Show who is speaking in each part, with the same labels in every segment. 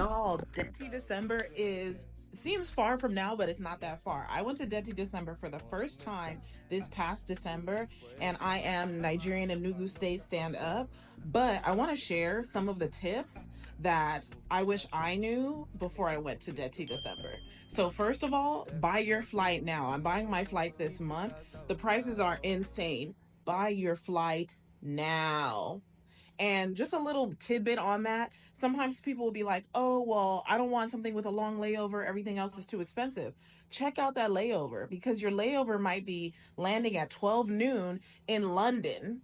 Speaker 1: Y'all, Dirty December seems far from now, but it's not that far. I went to Dirty December for the first time this past December, and I am Nigerian and Nugu State stand up. But I want to share some of the tips that I wish I knew before I went to Dirty December. So first of all, buy your flight now. I'm buying my flight this month. The prices are insane. Buy your flight now. And just a little tidbit on that. Sometimes people will be like, oh, well, I don't want something with a long layover. Everything else is too expensive. Check out that layover because your layover might be landing at 12 noon in London.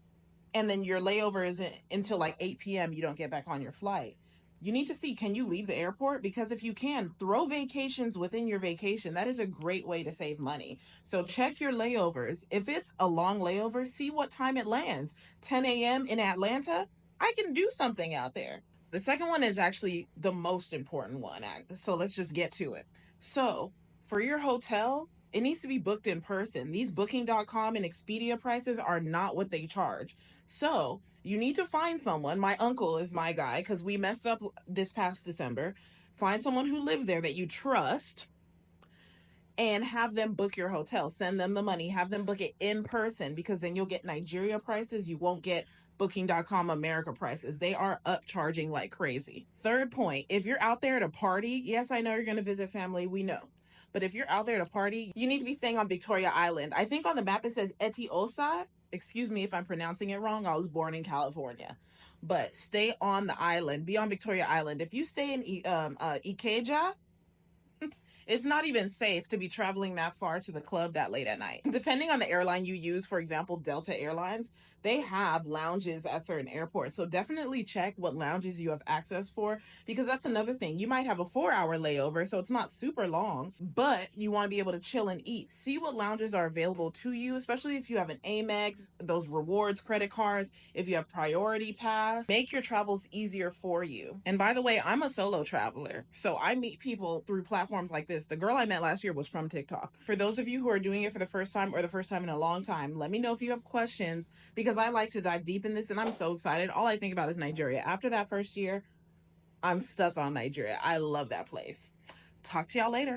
Speaker 1: And then your layover is until like 8 p.m. You don't get back on your flight. You need to see, can you leave the airport? Because if you can, throw vacations within your vacation. That is a great way to save money. So check your layovers. If it's a long layover, see what time it lands. 10 a.m. in Atlanta, I can do something out there. The second one is actually the most important one. So let's just get to it. So for your hotel, it needs to be booked in person. These booking.com and Expedia prices are not what they charge. So you need to find someone. My uncle is my guy because we messed up this past December. Find someone who lives there that you trust and have them book your hotel. Send them the money. Have them book it in person because then you'll get Nigeria prices. You won't get booking.com America prices. They are upcharging like crazy. Third point, if you're out there to party, yes, I know you're going to visit family. We know. But if you're out there to party, you need to be staying on Victoria Island. I think on the map it says Etiosa. Excuse me if I'm pronouncing it wrong. I was born in California. But stay on the island. Be on Victoria Island. If you stay in Ikeja, it's not even safe to be traveling that far to the club that late at night. Depending on the airline you use, for example, Delta Airlines, they have lounges at certain airports. So definitely check what lounges you have access for because that's another thing. You might have a 4-hour layover, so it's not super long, but you want to be able to chill and eat. See what lounges are available to you, especially if you have an Amex, those rewards credit cards, if you have Priority Pass. Make your travels easier for you. And by the way, I'm a solo traveler, so I meet people through platforms like this. The girl I met last year was from TikTok. For those of you who are doing it for the first time or the first time in a long time, let me know if you have questions because I like to dive deep in this and I'm so excited. All I think about is Nigeria. After that first year, I'm stuck on Nigeria. I love that place. Talk to y'all later.